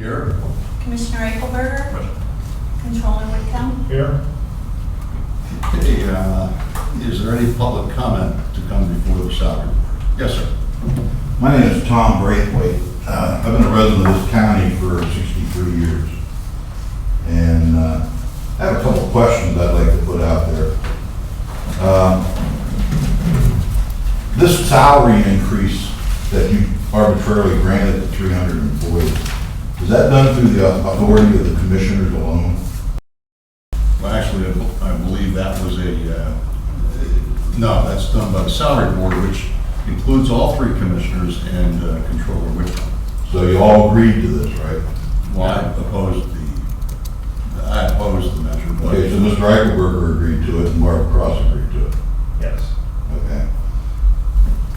Here. Commissioner Eichelberger. Controller Whitcomb. Here. Okay, is there any public comment to come before the salary board? Yes, sir. My name is Tom Braithwaite. I've been a resident of this county for 63 years. And I have a couple of questions I'd like to put out there. This salary increase that you arbitrarily granted to 300 employees, is that done through the authority of the commissioners alone? Well, actually, I believe that was no, that's done by the salary board, which includes all three commissioners and Controller Whitcomb. So you all agreed to this, right? Well, I opposed the measure, but Okay, so Mr. Eichelberger agreed to it and Barbara Cross agreed to it. Yes. Okay.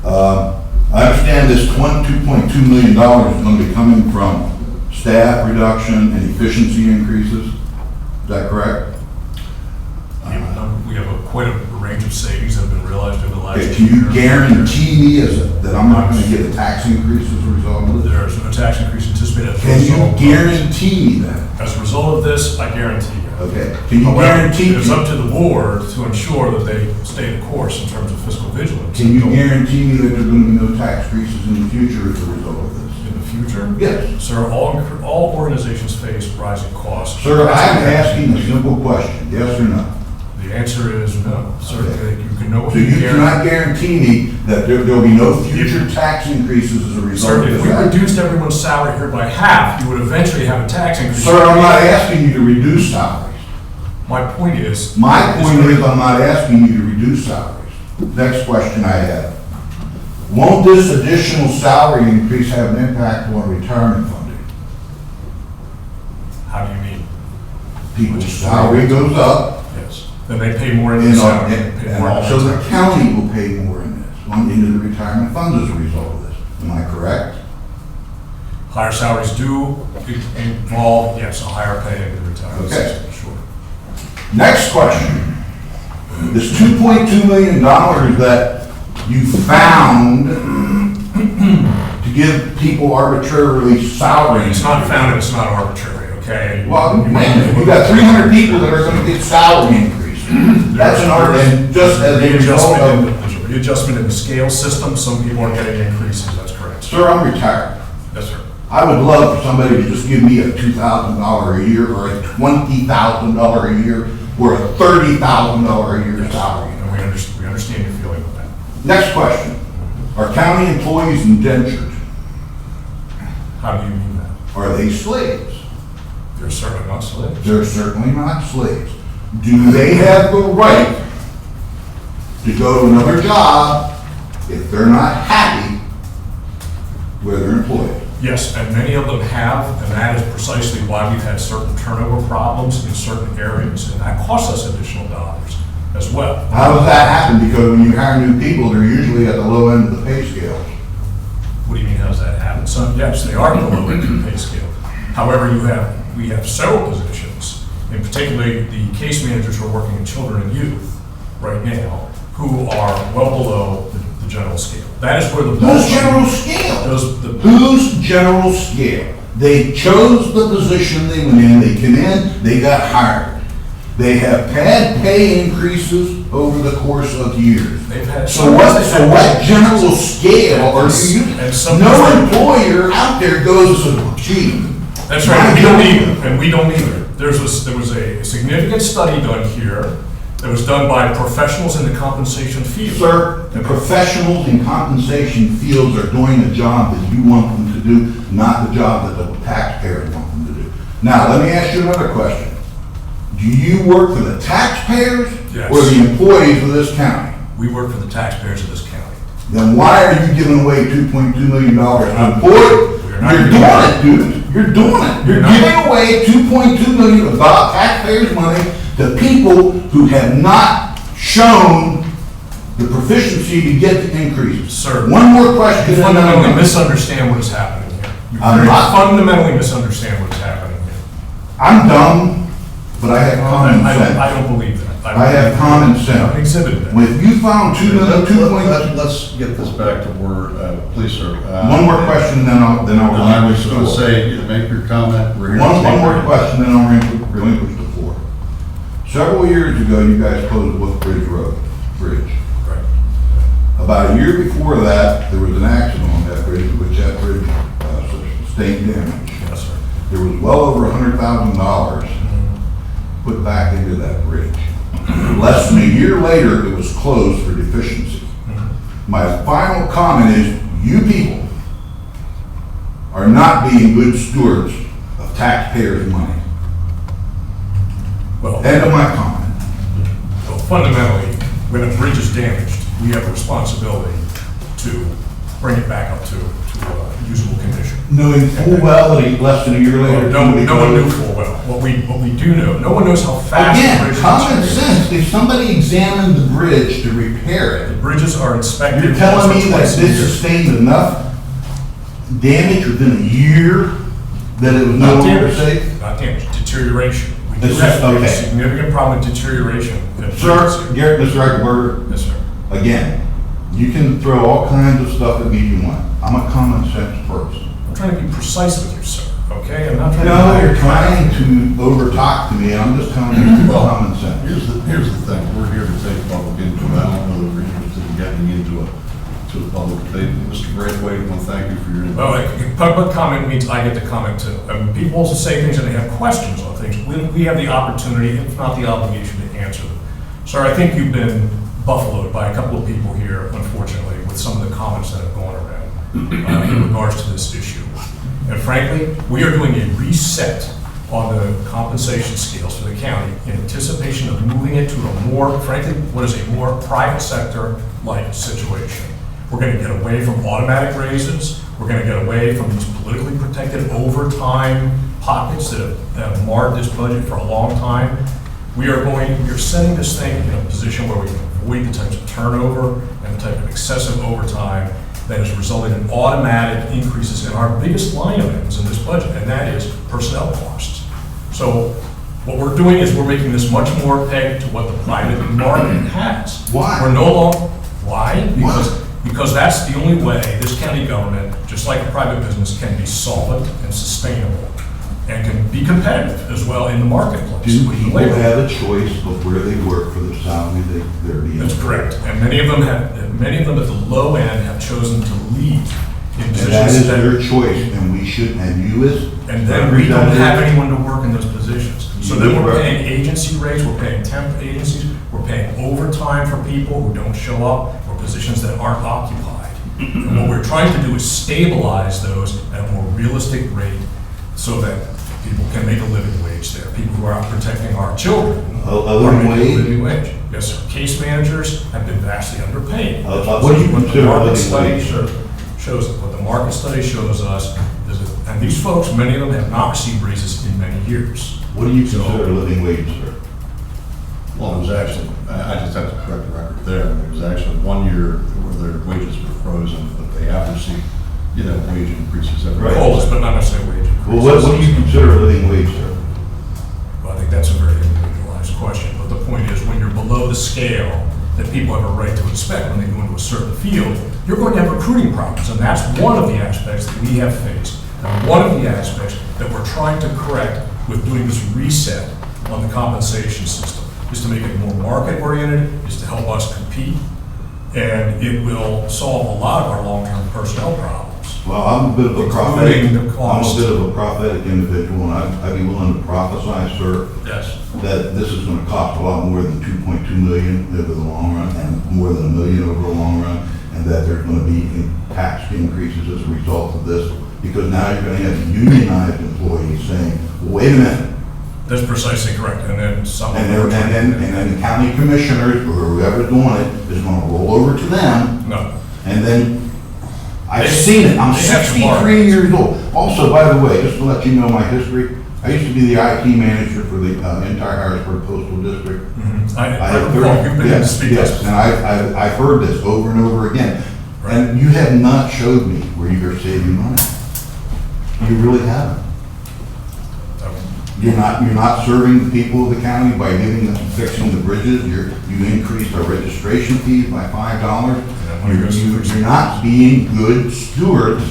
I understand this $2.2 million is going to be coming from staff reduction and efficiency increases. Is that correct? We have quite a range of savings that have been realized over the last Okay, year. can you guarantee me that I'm not going to get a tax increase as a result of this? There is no tax increase anticipated. Can you guarantee me that? As a result of this, I guarantee you. Okay. Can you However, guarantee? it's up to the board to ensure that they stay the course in terms of fiscal vigilance. Can you guarantee me that there's going to be no tax increases in the future as a result of this? In the future? Yes. Sir, all organizations face rising costs. Sir, I'm asking a simple question, yes or no? The answer is no. Sir, Okay. you can know. So you cannot guarantee me that there'll be no future tax increases as a result Sir, of if this we act? reduced everyone's salary here by half, you would eventually have a tax increase. Sir, I'm not asking you to reduce salaries. My point is. My point is, I'm not asking you to reduce salaries. Next question I have. Won't this additional salary increase have an impact on retirement funding? How do you mean? People's salary goes up, Yes. Then they pay more into and the salary. They pay more so into the county will pay more in this, into the retirement fund as a result of this. Am I correct? Higher salaries do involve, yes, a higher pay in the retirement Okay. system, sure. Next question. This $2.2 million that you found to give people arbitrarily salary. It's not found, it's not arbitrary, okay? Well, man, you've got 300 people that are going to get salary increases. That's an and just as a result of. There's a readjustment in the scale system, some people are getting increases, that's correct. Sir, I'm retired. Yes, sir. I would love for somebody to just give me a $2,000 a year or a $20,000 a year or a $30,000 a year salary. And we understand your feeling with that. Next question. Are county employees indentured? How do you mean that? Are they slaves? They're certainly not slaves. They're certainly not slaves. Do they have the right to go to another job if they're not happy where they're employed? Yes, and many of them have, and that is precisely why we've had certain turnover problems in certain areas, and that costs us additional dollars as well. How does that happen? Because when you hire new people, they're usually at the low end of the pay scale. What do you mean, how does that happen? Some, yes, they are below the pay scale. However, we have several positions, in particularly the case managers who are working in children and youth right now, who are well below the general scale. That is where the. Who's general scale? Who's general scale? They chose the position they went in, they came in, they got hired. They have had pay increases over the course of years. They've had. So what general scale are you using? No employer out there goes, gee. That's right, we don't either, and we don't either. There was a significant study done here that was done by professionals in the compensation field. Sir, the professionals in compensation fields are doing the job that you want them to do, not the job that the taxpayers want them to do. Now, let me ask you another question. Do you work for the taxpayers Yes. or the employees of this county? We work for the taxpayers of this county. Then why are you giving away $2.2 million to employees? We're not You're giving doing it, dude. You're doing it. You're We're not. giving away $2.2 million of taxpayers' money to people who have not shown the proficiency to get the increases. Sir, One more question. You and then I'm fundamentally done. misunderstand what is happening here. You I'm not. fundamentally misunderstand what is happening here. I'm dumb. but I have common I sense. don't believe that. I have common I sense. exhibited that. If you found Let's get this back to where, please, sir. one more question, then I'll I was relinquish the going to floor. say, you make your comment. We're here to One take more your- question, then I'll relinquish the floor. Several years ago, you guys closed Wolf Bridge Road, bridge. Right. About a year before that, there was an accident on that bridge, which that bridge sustained damage. Yes, sir. There was well over $100,000 put back into that bridge. Less than a year later, it was closed for deficiency. My final comment is, you people are not being good stewards of taxpayers' money. Well, End of my comment. well, fundamentally, when a bridge is damaged, we have a responsibility to bring it back up to usable condition. Knowing full well that less than a year later. No one knew full well. What we do know, no one knows how fast the Again, bridge common is. sense, if somebody examined the bridge to repair it, Bridges are inspected. you're telling me that twice a this year. sustained enough damage within a year that it was no Not longer damage, safe? not damage, deterioration. We do It's have just- we have a okay. significant problem with deterioration. in Sir, bridges. Garrett, Mr. Eichelberger, Yes, sir. again, you can throw all kinds of stuff at me you want. I'm a common sense person. I'm trying to be precise with you, sir, okay? I'm not trying to. No, you're trying to over-talk to me, and I'm just telling you Well, common sense. Here's the thing, we're here to take public input. I don't know that we're interested in getting into to the public debate. Mr. Braithwaite, I want to thank you for your input. Well, public comment means I get to comment too. People also say things and they have questions on things. We have the opportunity, if not the obligation, to answer them. Sir, I think you've been buffaloed by a couple of people here, unfortunately, with some of the comments that have gone around in regards to this issue. And frankly, we are doing a reset on the compensation scales for the county in anticipation of moving it to a more, frankly, what is a more private sector-like situation. We're going to get away from automatic raises. We're going to get away from these politically protected overtime pockets that have marred this budget for a long time. We're setting this thing in a position where we can avoid the types of turnover and the type of excessive overtime that has resulted in automatic increases in our biggest line items in this budget, and that is personnel costs. So what we're doing is we're making this much more pegged to what the private market has. Why? We're no longer, why? Because that's the only way this county government, just like a private business, can be solvent and sustainable and can be competitive as well in the marketplace. Do with the people labor. have a choice of where they work for the salary they're being? That's correct. And many of them at the low end have chosen to leave in And that positions is that, their choice, and we shouldn't, and you as. and then we don't have anyone to work in those positions. So then we're paying agency rates, we're paying temp agencies, we're paying overtime for people who don't show up, or positions that aren't occupied. And what we're trying to do is stabilize those at a more realistic rate so that people can make a living wage there. People who are out protecting our children. A are living making wage? living wage. Yes, sir. Case managers have been vastly underpaid. What do you What the consider a market living study wage, sir? shows, what the market study shows us is that, and these folks, many of them have not received raises in many years. What do you consider a living wage, sir? Well, it was actually, I just have to correct the record there. There was actually 1 year where their wages were frozen, but they have received, wage increases every. Right. Goals, but not necessarily wage Well, increases. what do you consider a living wage, sir? Well, I think that's a very individualized question, but the point is, when you're below the scale that people have a right to expect when they go into a certain field, you're going to have recruiting problems, and that's one of the aspects that we have faced, and one of the aspects that we're trying to correct with doing this reset on the compensation system, is to make it more market-oriented, is to help us compete, and it will solve a lot of our long-term personnel problems. Well, I'm a bit of a prophetic, Including the cost. I'm a bit of a prophetic individual, and I'd be willing to prophesy, sir, Yes. that this is gonna cost a lot more than 2.2 million over the long run, and more than $1 million over the long run, and that there's gonna be tax increases as a result of this, because now you're gonna have unionized employees saying, wait a minute, That's precisely correct, and then some of and them. then the county commissioners, or whoever's doing it, is gonna roll over to them, No. and then, I've seen it, I'm They have some 63 years old. Also, by the way, just to let you know my history, I used to be the IT manager for the entire Harrisburg Postal District. I have recall you've been in the speak Yes, and I've heard this over and over again. Right. And you have not showed me where you're saving money. You really haven't. You're not serving the people of the county by giving them, fixing the bridges. You increased our registration fees by $5. You're not being good stewards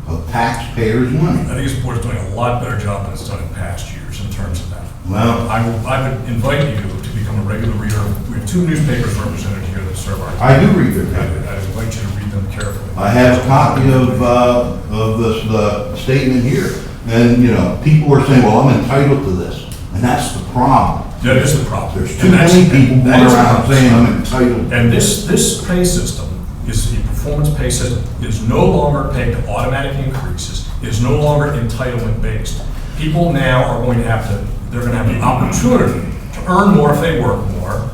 of taxpayers' money. I think this board is doing a lot better job than it's done in past years in terms of that. Well, I would invite you to become a regular reader. We have 2 newspapers represented here that serve our. I do read their papers. I invite you to read them carefully. I have a copy of the statement here. And, you know, people are saying, well, I'm entitled to this. And that's the problem. That is the problem. There's too many people going around saying I'm entitled. And this pay system is the performance pay system. It is no longer pegged to automatic increases. It is no longer entitlement based. People now are going to have to, they're going to have the opportunity to earn more if they work more.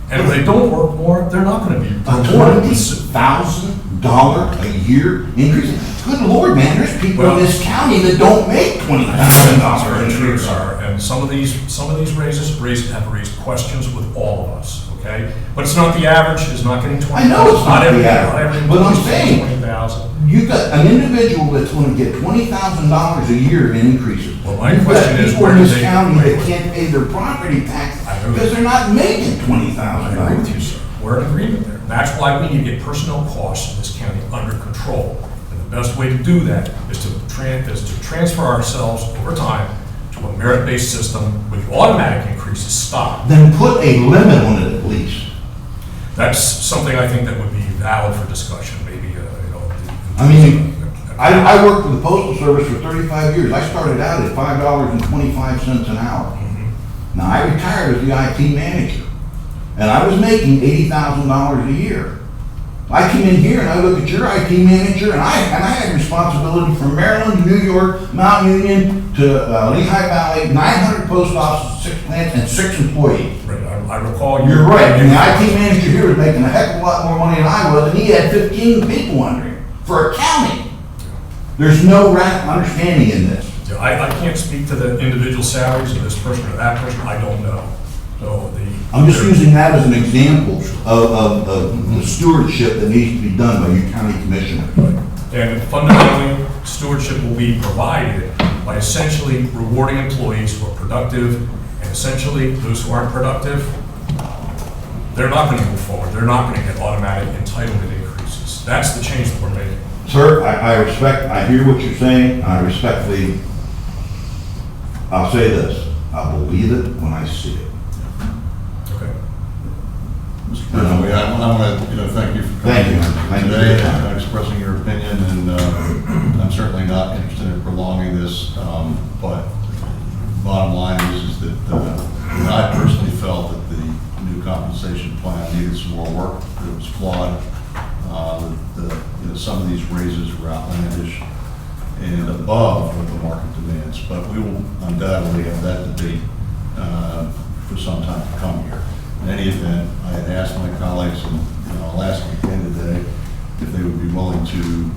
And if they don't work more, they're not going to be A rewarded. $20,000 a year increase? Good Lord, man, there's people in this county that don't make $20,000 That's very a true, year. sir. And some of these raises have raised questions with all of us, okay? But it's not the average, it's not getting 20,000. I know it's not the average, every but I'm employee's getting saying- 20,000. You got an individual that's gonna get $20,000 a year in increases. Well, my You've got question is, people where in do this they- county that can't pay their property tax I agree. because they're not making I $20,000. agree with you, sir. We're in agreement there. That's why we need to get personnel costs in this county under control. And the best way to do that is to transfer ourselves over time to a merit-based system where the automatic increases stop. Then put a limit on it at least. That's something I think that would be valid for discussion, maybe, you know. I mean, I worked for the Postal Service for 35 years. I started out at $5.25 an hour. Now, I retired as the IT manager, and I was making $80,000 a year. I came in here and I look at your IT manager, and I had responsibility from Maryland, New York, Mount Union to Lehigh Valley, 900 post offices, 6 plants, and 6 employees. Right, I recall you. You're right, and the IT manager here was making a heck of a lot more money than I was, and he had 15 people under him for accounting. There's no understanding in this. Yeah, I can't speak to the individual salaries of this person or that person, I don't know. So I'm just using that as an example of the stewardship that needs to be done by your county commissioner. And fundamentally, stewardship will be provided by essentially rewarding employees who are productive, and essentially those who aren't productive, they're not going to move forward. They're not going to get automatic entitlement increases. That's the change that we're making. Sir, I hear what you're saying, I respectfully, I'll say this, I believe it when I see it. Okay. Mr. President, I want to, thank you for Thank coming you. Thank you for today your time. and expressing your opinion, and I'm certainly not interested in prolonging this, but bottom line is that I personally felt that the new compensation plan needed some more work, that it was flawed. Some of these raises were outlandish and above what the market demands, but we will undoubtedly have that debate for some time to come here. In any event, I had asked my colleagues, and I'll ask them again today, if they would be willing to,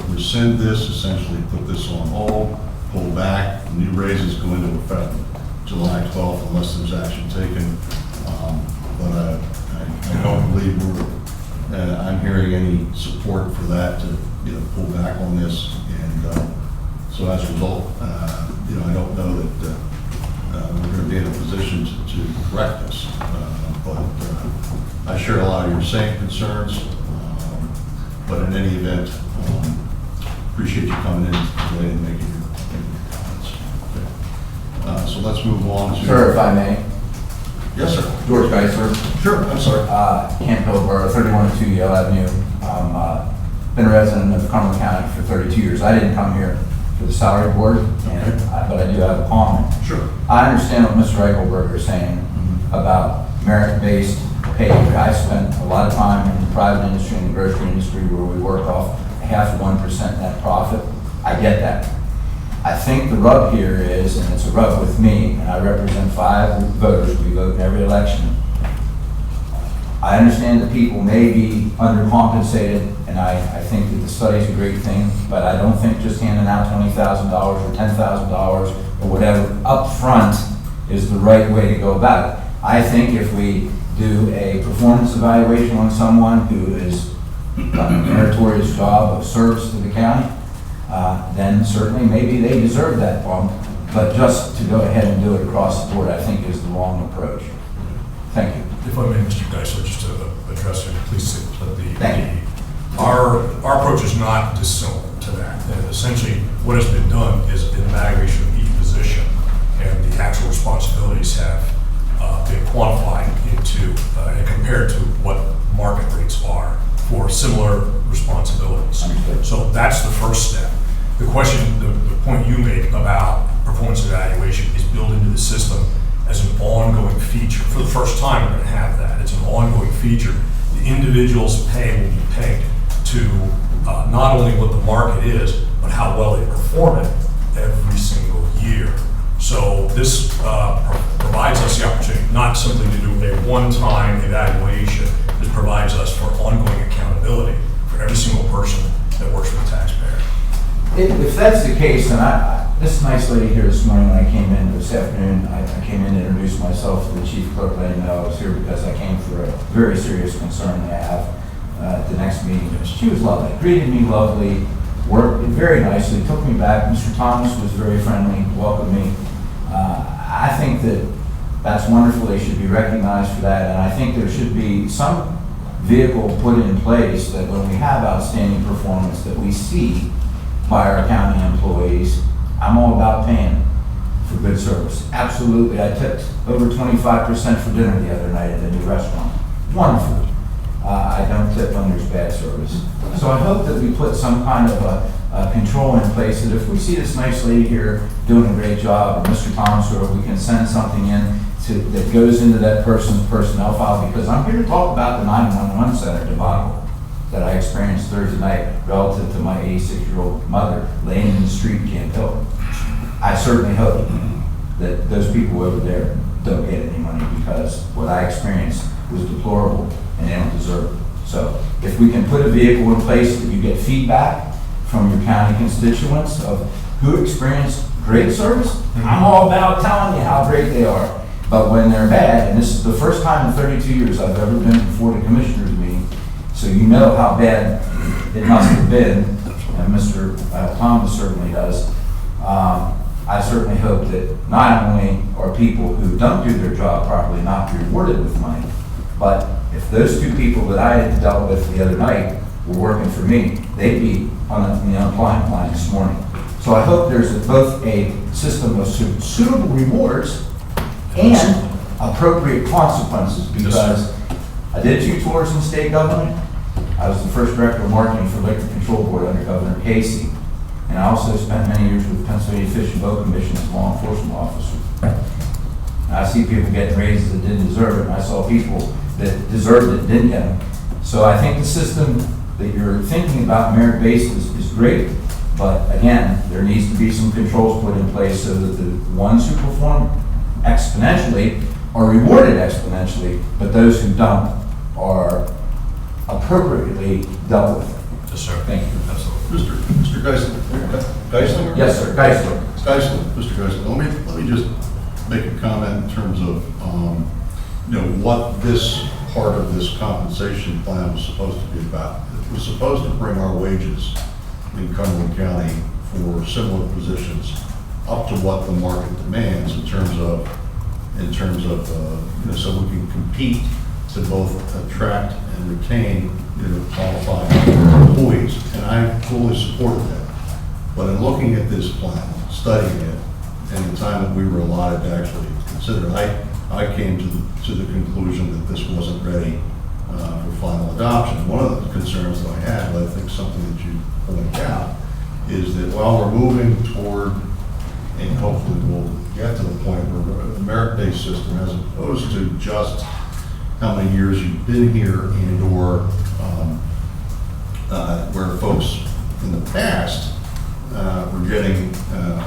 rescind this, essentially put this on hold, pull back. The new raises go into effect July 12th unless there's action taken. But I don't believe I'm hearing any support for that to, pull back on this. And so as a result, I don't know that we're going to be in a position to correct this. But I share a lot of your same concerns. But in any event, appreciate you coming in today and making your comments. Okay. So let's move on to. Sir, if I may. Yes, sir. George Geisler, Sure, I'm sorry. Camp Hill Borough, 3102 Yale Avenue. Been a resident of Cumberland County for 32 years. I didn't come here for the salary board, but I do have a comment. Sure. I understand what Mr. Eichelberger is saying about merit-based pay. I spent a lot of time in the private industry and the grocery industry where we work off 0.5% net profit. I get that. I think the rub here is, and it's a rub with me, and I represent 5 voters, we vote in every election. I understand that people may be undercompensated, and I think that the study's a great thing, but I don't think just handing out $20,000 or $10,000 or whatever up front is the right way to go about it. I think if we do a performance evaluation on someone who has done a meritorious job of service to the county, then certainly maybe they deserve that bump. But just to go ahead and do it across the board, I think is the wrong approach. Thank you. If I may, Mr. Geisler, just to address it, please say that Thank you. our approach is not dissimilar to that. And essentially, what has been done is an evaluation of each position, and the actual responsibilities have been quantified into and compared to what market rates are for similar responsibilities. Understood. So that's the first step. The question, the point you make about performance evaluation is built into the system as an ongoing feature. For the first time, we're going to have that. It's an ongoing feature. The individual's pay will be pegged to not only what the market is, but how well they perform it every single year. So this provides us the opportunity not simply to do a one-time evaluation. This provides us for ongoing accountability for every single person that works for the taxpayer. If that's the case, and this nice lady here this morning when I came in this afternoon, I came in to introduce myself to the chief clerk, letting know I was here because I came for a very serious concern that I have at the next meeting. She was lovely, greeted me lovely, worked very nicely, took me back. Mr. Thomas was very friendly, welcomed me. I think that that's wonderful. They should be recognized for that, and I think there should be some vehicle put in place that when we have outstanding performance that we see by our county employees. I'm all about paying for good service. Absolutely. I tipped over 25% for dinner the other night at the new restaurant. Wonderful. I don't tip when there's bad service. So I hope that we put some kind of a control in place that if we see this nice lady here doing a great job, or Mr. Thomas, or we can send something in that goes into that person's personnel file, because I'm here to talk about the 911 center debacle that I experienced Thursday night relative to my 86-year-old mother laying in the street in Camp Hill. I certainly hope that those people over there don't get any money, because what I experienced was deplorable and they don't deserve it. So if we can put a vehicle in place that you get feedback from your county constituents of who experienced great service, I'm all about telling you how great they are. But when they're bad, and this is the first time in 32 years I've ever been before the commissioners meeting, so you know how bad it must have been, and Mr. Thomas certainly does. I certainly hope that not only are people who don't do their job properly not rewarded with money, but if those two people that I had dealt with the other night were working for me, they'd be on the unemployment line this morning. So I hope there's both a system of suitable rewards and appropriate consequences, because I did 2 tours in state government. I was the first director of marketing for Liquor Control Board under Governor Casey. And I also spent many years with Pennsylvania Fish and Boat Commission as a law enforcement officer. And I see people getting raises that didn't deserve it, and I saw people that deserved it and didn't get them. So I think the system that you're thinking about, merit-based, is great. But again, there needs to be some controls put in place so that the ones who perform exponentially are rewarded exponentially, but those who don't are appropriately dealt with. Yes, sir. Thank you. Absolutely. Mr. Geisler? Yes, sir. Geisler. Mr. Geisler, let me just make a comment in terms of, what this part of this compensation plan was supposed to be about. It was supposed to bring our wages in Cumberland County for similar positions up to what the market demands in terms of, so we can compete to both attract and retain, qualified employees. And I fully supported that. But in looking at this plan, studying it, and the time that we were allotted to actually consider it, I came to the conclusion that this wasn't ready for final adoption. One of the concerns that I had, but I think something that you pointed out, is that while we're moving toward, and hopefully we'll get to the point where a merit-based system, as opposed to just how many years you've been here, and or where folks in the past were getting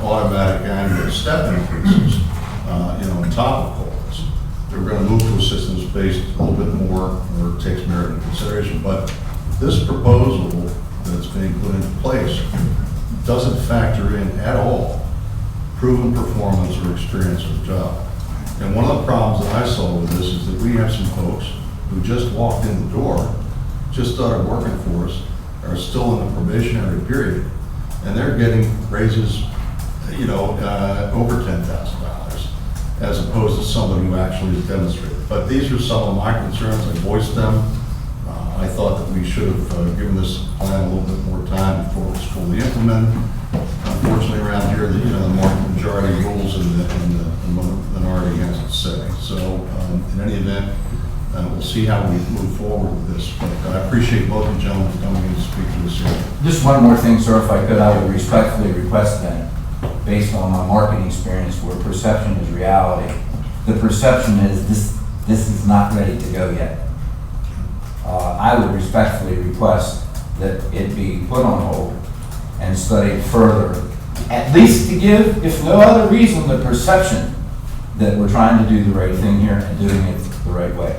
automatic annual step increases, on top of COLAs. We're going to move to a system that's based a little bit more, where it takes merit into consideration. But this proposal that's being put into place doesn't factor in at all proven performance or experience of the job. And one of the problems that I saw with this is that we have some folks who just walked in the door, just started working for us, are still in the probationary period, and they're getting raises, you know, over $10,000, as opposed to somebody who actually has demonstrated. But these are some of my concerns. I voiced them. I thought that we should have given this plan a little bit more time before it was fully implemented. Unfortunately, around here, the majority rules and the minority has its say. So, in any event, we'll see how we move forward with this. But I appreciate both you gentlemen coming in to speak to us here. Just one more thing, sir, if I could, I would respectfully request that, based on my marketing experience where perception is reality, the perception is this is not ready to go yet. I would respectfully request that it be put on hold and studied further, at least to give, if no other reason, the perception that we're trying to do the right thing here and doing it the right way.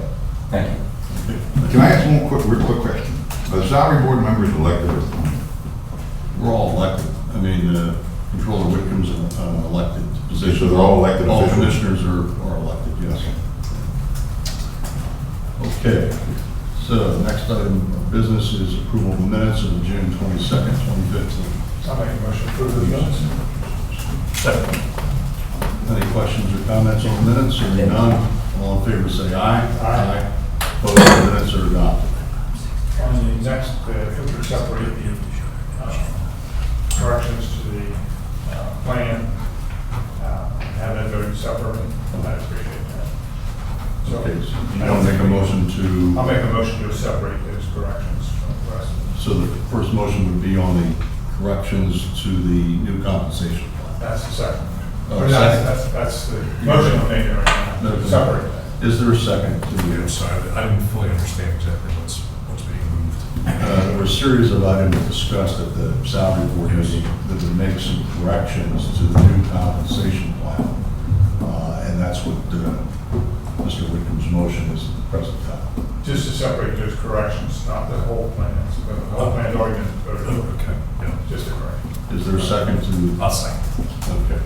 Thank you. Can I ask one real quick question? Are the salary board members elected or appointed? We're all elected. I mean, Controller Whitcomb's an elected position. So they're all elected All officials? commissioners are elected, yes. Okay. So the next item of business is approval of minutes of June 22nd, 2015. I'll make a motion to approve the minutes. Second. Any questions or comments on the minutes? Hearing none, all in favor say aye. Aye. Opposed, the minutes are adopted. On the next, if we separate the corrections to the plan, have that voted separately, I'd appreciate that. So, Okay, so you don't make a motion I'll to, make a motion to separate those corrections from the rest of them. so the first motion would be on the corrections to the new compensation plan. That's the second. Oh, Or that's the motion I'm making right now, No, separate that. Is there a second to Yeah, the, sorry, I didn't fully understand exactly what's being moved. there were a series of items discussed at the salary board meeting that would make some corrections to the new compensation plan. And that's what Mr. Whitcomb's motion is at the present time. Just to separate those corrections, not the whole plan. The whole plan's already been voted Oh, over, okay, yeah. just a correction. Is there a second to? I'll second. Okay.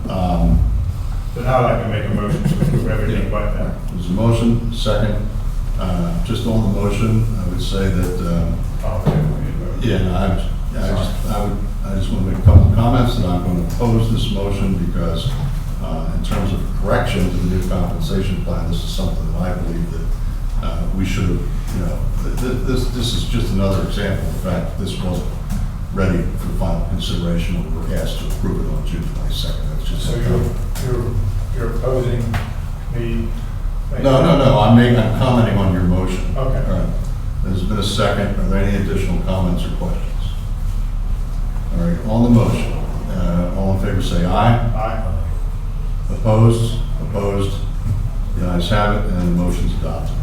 But now I can make a motion to approve everything but that. There's a motion, second. Just on the motion, I would say that, Okay, we need to vote. yeah, I just want to make a couple of comments that I'm going to oppose this motion because in terms of correction to the new compensation plan, this is something that I believe that we should have, you know, this is just another example of the fact that this wasn't ready for final consideration when we were asked to approve it on June 22nd. That's just. So you're opposing the. No, I'm commenting on your motion. Okay. All right. There's been a second. Are there any additional comments or questions? All right, on the motion, all in favor say aye. Aye. Opposed? Opposed? The ayes have it, and the motion's adopted.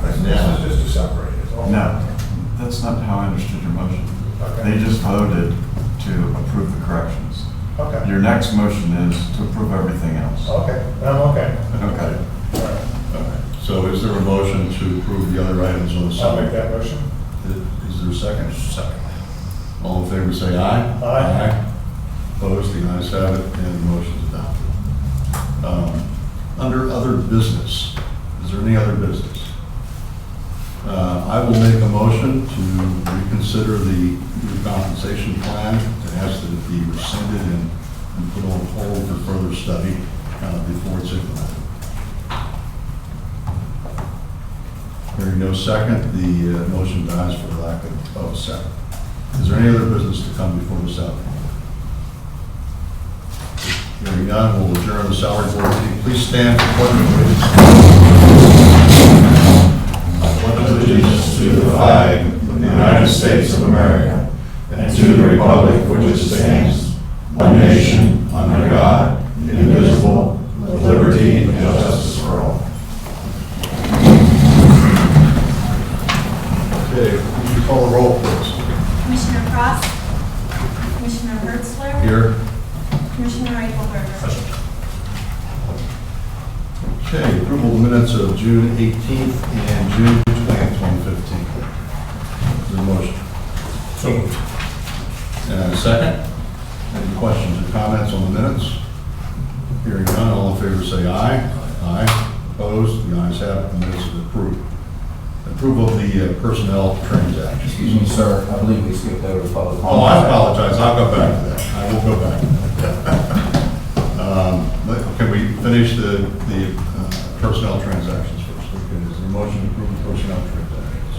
This is just to separate, is all. No, that's not how I understood your motion. Okay. They just voted to approve the corrections. Okay. Your next motion is to approve everything else. Okay, I'm okay. Okay. All right. All right. So is there a motion to approve the other items on the I'll summary? make that motion. Is there a second? Second. All in favor say aye. Aye. Opposed, the ayes have it, and the motion's adopted. Under other business, is there any other business? I will make a motion to reconsider the new compensation plan, to ask that it be rescinded and put on hold for further study before it's implemented. Hearing no second, the motion dies for lack of a second. Is there any other business to come before the salary board? Hearing none, we'll adjourn the salary board meeting. Please stand for pledge. Allegiance to the flag of the United States of America and to the republic for which it stands, one nation, under God, indivisible, with liberty and justice for all. Okay, would you call the roll, please? Commissioner Frost? Commissioner Hertzler? Here. Commissioner Eichelberger? Okay, approval of minutes of June 18th and June 20th, 2015. Is there a motion? So moved. Second? Any questions or comments on the minutes? Hearing none, all in favor say aye. Aye. Opposed? The ayes have it, the minutes are approved. Approval of the personnel transaction. Excuse me, sir, I believe we skipped over public comment. Oh, I apologize, I'll go back to that. I will go back to that. Can we finish the personnel transactions first? Okay, is there a motion to approve the personnel transactions?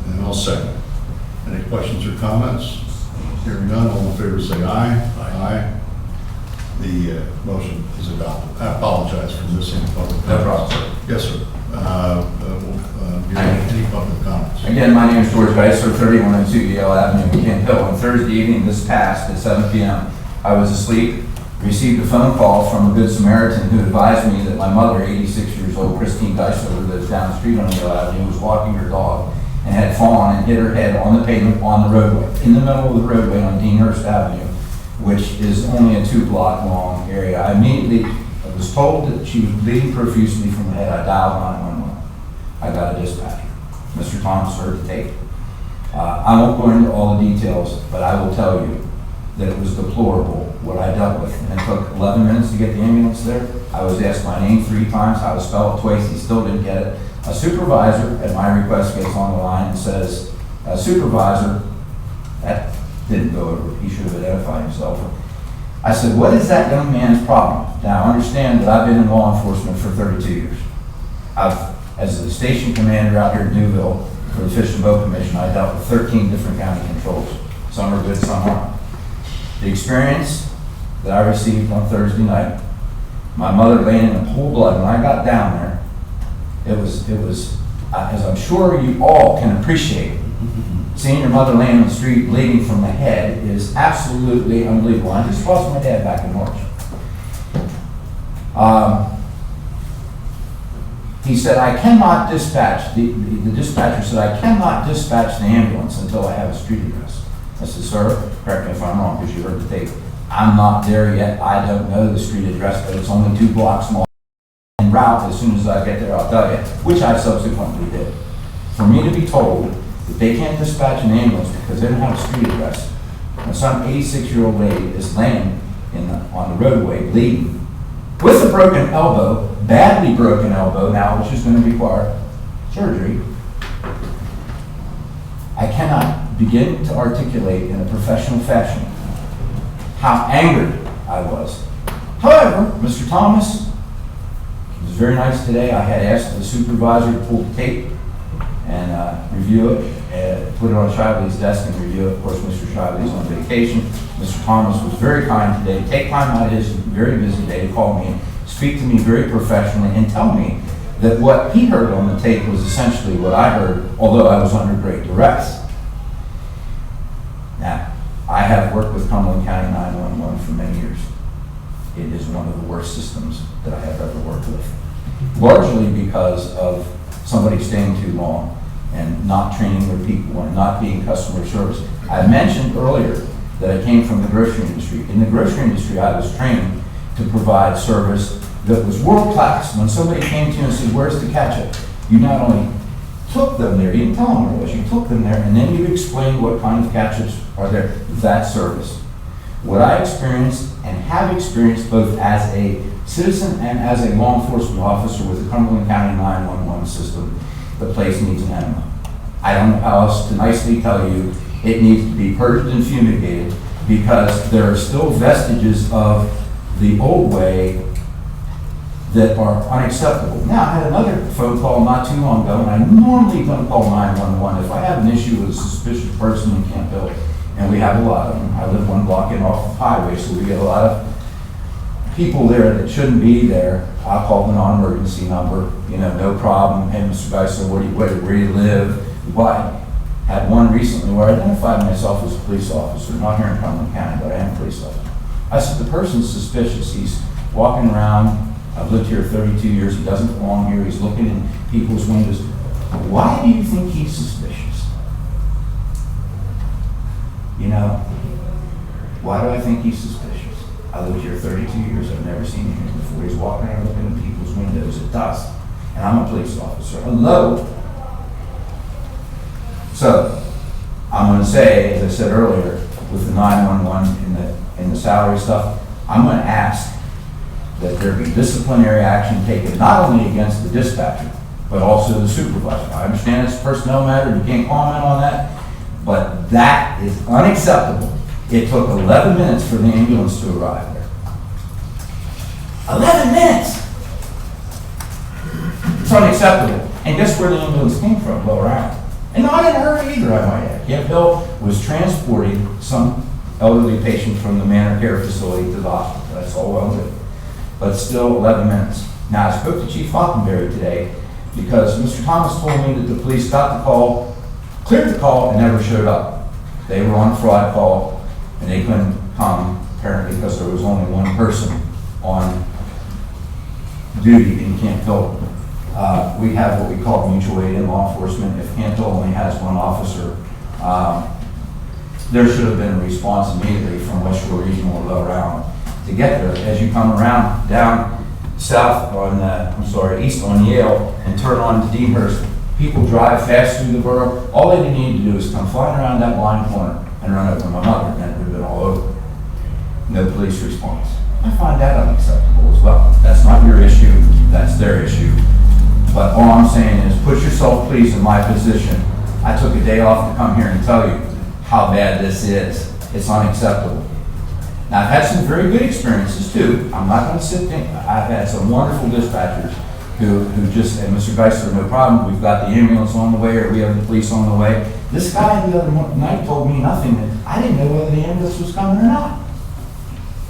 And I'll second. Any questions or comments? Hearing none, all in favor say aye. Aye. The motion is adopted. I apologize for missing public comments. No problem, sir. Yes, sir. Any public comments? Again, my name is George Geisler, 3102 Yale Avenue, Kent Hill. On Thursday evening, this past at 7 p.m., I was asleep, received a phone call from a good Samaritan who advised me that my mother, 86 years old, Christine Geisler, who lives down the street on Yale Avenue, was walking her dog and had fallen and hit her head on the pavement on the roadway, in the middle of the roadway on Deanhurst Avenue, which is only a 2-block long area. I immediately was told that she was bleeding profusely from the head. I dialed 911. I got a dispatcher. Mr. Thomas heard the tape. I won't go into all the details, but I will tell you that it was deplorable what I dealt with. And it took 11 minutes to get the ambulance there. I was asked my name 3 times, how to spell it twice, he still didn't get it. A supervisor, at my request, gets on the line and says, "Supervisor," that didn't go over, he should have identified himself. I said, "What is that young man's problem?" Now, understand that I've been in law enforcement for 32 years. As the station commander out here in Newville for the Fish and Boat Commission, I dealt with 13 different county controls. Some are good, some aren't. The experience that I received on Thursday night, my mother laying in a pool of blood, when I got down there, it was, as I'm sure you all can appreciate, seeing your mother laying on the street bleeding from the head is absolutely unbelievable. I just lost my dad back in March. He said, "I cannot dispatch," the dispatcher said, "I cannot dispatch the ambulance until I have a street address." I said, "Sir, correct me if I'm wrong, because you heard the tape. I'm not there yet. I don't know the street address, but it's only 2 blocks long en route. As soon as I get there, I'll tell you," which I subsequently did. For me to be told that they can't dispatch an ambulance because they don't have a street address, when some 86-year-old lady is laying on the roadway bleeding with a broken elbow, badly broken elbow now, which is going to require surgery, I cannot begin to articulate in a professional fashion how angered I was. However, Mr. Thomas was very nice today. I had asked the supervisor to pull the tape and review it, put it on Shively's desk and review it. Of course, Mr. Shively's on vacation. Mr. Thomas was very kind today. Take time out of his very busy day to call me and speak to me very professionally and tell me that what he heard on the tape was essentially what I heard, although I was under great duress. Now, I have worked with Cumberland County 911 for many years. It is one of the worst systems that I have ever worked with, largely because of somebody staying too long and not training their people and not being customer service. I mentioned earlier that I came from the grocery industry. In the grocery industry, I was trained to provide service that was world class. When somebody came to you and said, "Where's the ketchup?" you not only took them there, you didn't tell them where it was, you took them there, and then you explained what kind of ketchups are there. That service. What I experienced and have experienced both as a citizen and as a law enforcement officer with the Cumberland County 911 system, the place needs an enema. I don't know how else to nicely tell you it needs to be purged and fumigated, because there are still vestiges of the old way that are unacceptable. Now, I had another phone call not too long ago, and I normally don't call 911 if I have an issue with a suspicious person in Campbell, and we have a lot of them. I live 1 block in off the highway, so we get a lot of people there that shouldn't be there. I'll call the non-emergency number, no problem. "Hey, Mr. Geisler, where do you live?" Why? Had one recently where I identified myself as a police officer, not here in Cumberland County, but I am a police officer. I said, "The person's suspicious. He's walking around. I've lived here 32 years. He doesn't belong here. He's looking in people's windows. Why do you think he's suspicious?" Why do I think he's suspicious? I lived here 32 years. I've never seen him here before. He's walking around looking in people's windows at dusk. And I'm a police officer. Hello? So, I'm going to say, as I said earlier, with the 911 and the salary stuff, I'm going to ask that there be disciplinary action taken not only against the dispatcher, but also the supervisor. I understand it's a personnel matter, you can't comment on that, but that is unacceptable. It took 11 minutes for the ambulance to arrive there. 11 minutes! It's unacceptable. And guess where the ambulance came from? Lower Island. And not in a hurry either, I might add. Camp Hill was transporting some elderly patient from the Manor Care Facility to the hospital. That's all well and good. But still 11 minutes. Now, I spoke to Chief Hockenberry today because Mr. Thomas told me that the police got the call, cleared the call, and never showed up. They were on a fraud call, and they couldn't come, apparently because there was only one person on duty in Camp Hill. We have what we call mutual aid in law enforcement. If Camp Hill only has one officer, there should have been a response immediately from West Shore Regional or Lower Island to get there. As you come around down south on, east on Yale and turn on to Deanhurst, people drive fast through the borough. All they need to do is come flying around that blind corner and run over my mother, and it would have been all over. No police response. I find that unacceptable as well. That's not your issue, that's their issue. But all I'm saying is put yourself please in my position. I took a day off to come here and tell you how bad this is. It's unacceptable. Now, I've had some very good experiences too. I'm not going to sit there. I've had some wonderful dispatchers who just, and Mr. Geisler, no problem, we've got the ambulance on the way or we have the police on the way. This guy the other night told me nothing. I didn't know whether the ambulance was coming or not.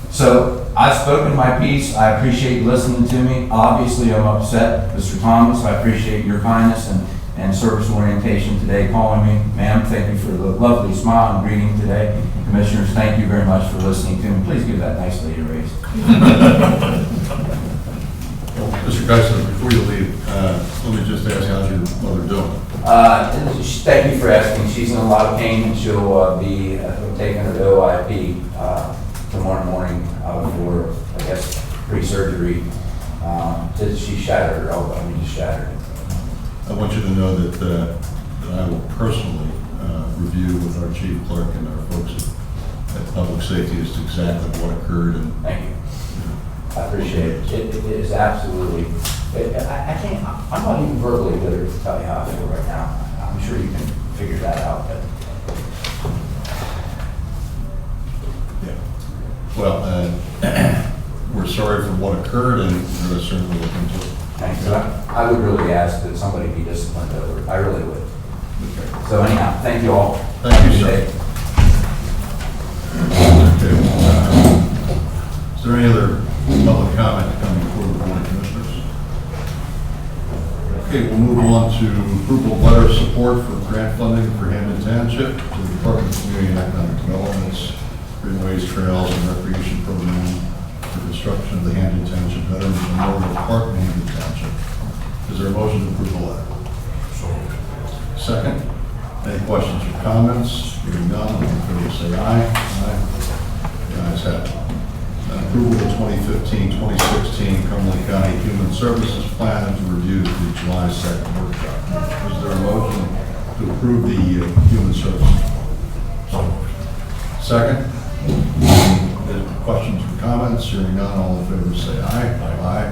So I've spoken my piece. I appreciate you listening to me. Obviously, I'm upset. Mr. Thomas, I appreciate your kindness and service orientation today, calling me. Ma'am, thank you for the lovely smile and greeting today. Commissioners, thank you very much for listening to me. Please give that nice lady a raise. Mr. Geisler, before you leave, let me just ask, how's your mother doing? Thank you for asking. She's in a lot of pain, and she'll be taking her to OIP tomorrow morning for, I guess, pre-surgery. She shattered her elbow. Just shattered it. I want you to know that I will personally review with our chief clerk and our folks at Public Safety as to exactly what occurred. And thank you. I appreciate it. It is absolutely, I can't, I'm not even verbally literate to tell you how I feel right now. I'm sure you can figure that out. But. Yeah. Well, we're sorry for what occurred, and we're going to certainly look into it. Thanks. I would really ask that somebody be disciplined over it. I really would. Okay. So anyhow, thank you all. Thank you, sir. Okay. Is there any other public comment coming before the Board of Commissioners? Okay, we'll move on to approval of letter of support for grant funding for Hampton Township to the Department of Community and Economic Development's Greenways, Trails, and Recreation Program for construction of the Hampton Township Veterans Memorial Park in Hampton Township. Is there a motion to approve the letter? Second. Any questions or comments? Hearing none, all in favor say aye. Aye. The ayes have it. Approval of 2015-2016 Cumberland County Human Services Plan to review the July 2nd workshop. Is there a motion to approve the Human Services? Second. Questions or comments? Hearing none, all in favor say aye. Aye.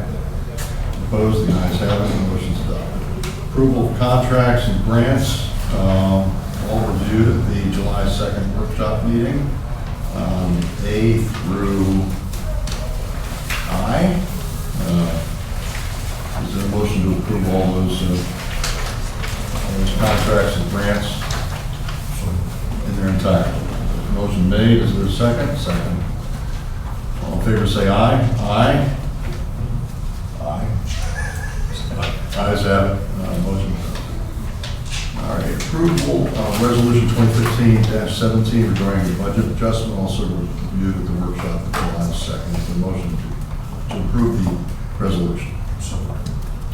Opposed? The ayes have it. The motion is adopted. Approval of contracts and grants, all reviewed at the July 2nd workshop meeting. A through I. Is there a motion to approve all those contracts and grants in their entirety? Motion made. Is there a second? Second. All in favor say aye. Aye. Aye. Ayes have it. Motion. All right. Approval of Resolution 2015-17 regarding the budget adjustment, also reviewed at the workshop at July 2nd. Is there a motion to approve the resolution?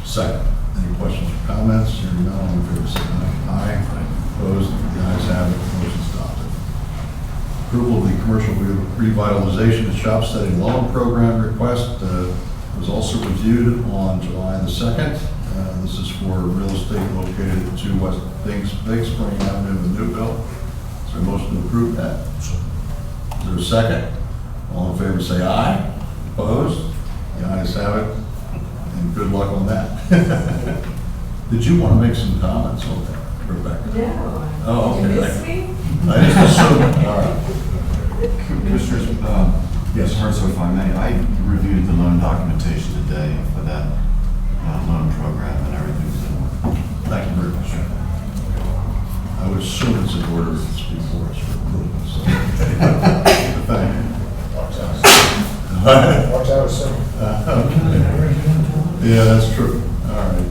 Second. Any questions or comments? Hearing none, all in favor say aye. Aye. Opposed? The ayes have it. Motion is adopted. Approval of the commercial revitalization and shop setting loan program request was also reviewed on July the 2nd. This is for real estate located at 2 West Big Spring Avenue in Newville. Is there a motion to approve that? Is there a second? All in favor say aye. Opposed? The ayes have it. And good luck on that. Did you want to make some comments on that, Rebecca? No. Oh, Did you okay. miss me? I just assumed, all right. Commissioners, Yes. Mr. Herzog, if I may, I reviewed the loan documentation today for that loan program and everything's in order. Thank you very much. I would assume it's in order if it's before us for approval, so. Thank you. Watch out, sir. Yeah, that's true. All right.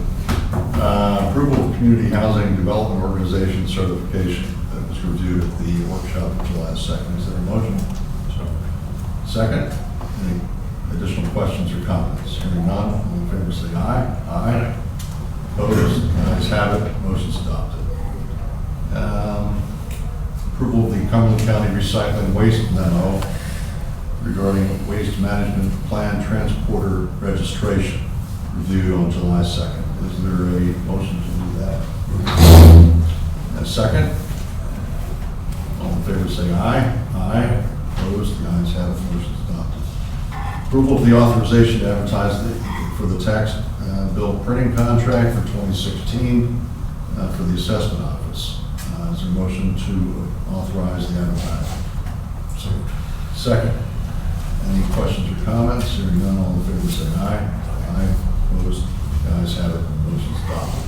Approval of Community Housing Development Organization certification that was reviewed at the workshop of July 2nd. Is there a motion? Second? Any additional questions or comments? Hearing none, all in favor say aye. Aye. Opposed? Ayes have it. Motion's adopted. Approval of the Cumberland County Recycling Waste Memo regarding waste management plan transporter registration, reviewed on July 2nd. Is there a motion to do that? A second? All in favor say aye. Aye. Opposed? The ayes have it. Motion is adopted. Approval of the authorization to advertise for the tax bill printing contract for 2016 for the assessment office. Is there a motion to authorize the advertising? So moved. Second. Any questions or comments? Hearing none, all in favor say aye. Aye. Opposed? The ayes have it. Motion is adopted.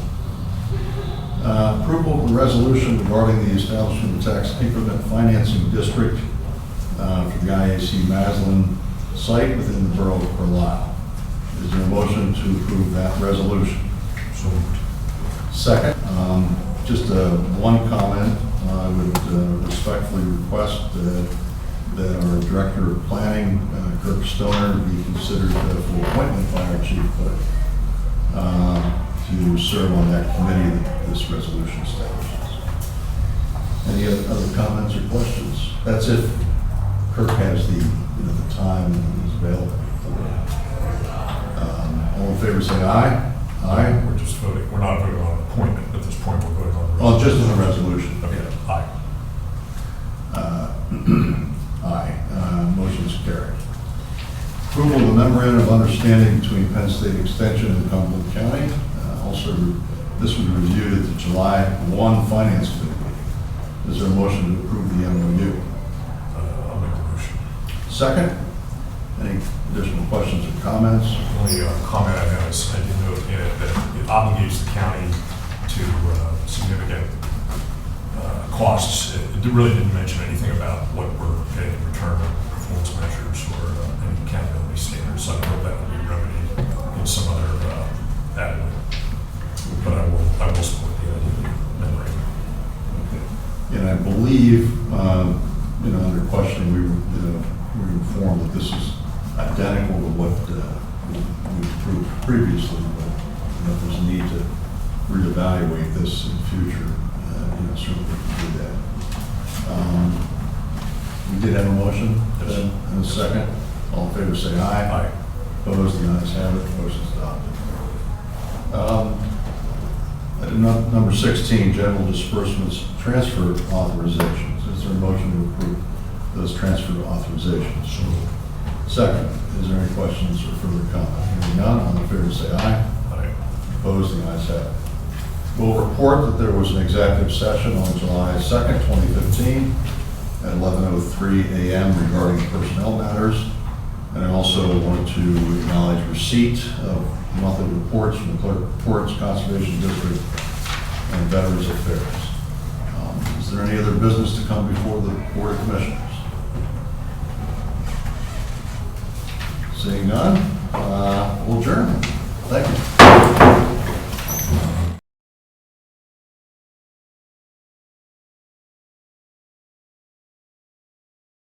Approval of the resolution regarding the establishment of tax increment financing district for the IAC Maslin site within the borough of Carlisle. Is there a motion to approve that resolution? So moved. Second. Just one comment. I would respectfully request that our Director of Planning, Kirk Stoner, be considered for appointment by our Chief Clerk to serve on that committee that this resolution establishes. Any other comments or questions? That's if Kirk has the time and is available. All in favor say aye. Aye. We're just voting, we're not voting on an appointment at this point, we're voting on the Oh, resolution. just in the resolution. Okay, aye. Aye. Motion is carried. Approval of the memorandum of understanding between Penn State Extension and Cumberland County. Also, this was reviewed at the July 1 Finance Committee meeting. Is there a motion to approve the MOU? I'll make the motion. Second? Any additional questions or comments? The only comment I have is I did note in it that it obligates the county to significant costs. It really didn't mention anything about what we're getting in return, performance measures or any accountability standards. So I don't know if that will be remedied in some other avenue. But I will support the idea of the memorandum. Okay. And I believe, under questioning, we were informed that this is identical to what we approved previously, but if there's a need to reevaluate this in the future, certainly we can do that. We did have a motion and a second. All in favor say aye. Aye. Opposed, the ayes have it. Motion is adopted. Item number 16, general disbursements transfer authorizations. Is there a motion to approve those transfer authorizations? So moved. Second, is there any questions or further comment? Hearing none, all in favor say aye. Aye. Opposed, the ayes have it. We'll report that there was an executive session on July 2nd, 2015 at 11:03 a.m. regarding personnel matters. And I also want to acknowledge receipt of monthly reports from the Clerk of Reports, Conservation District, and Veterans Affairs. Is there any other business to come before the Board of Commissioners? Seeing none, we'll adjourn. Thank you.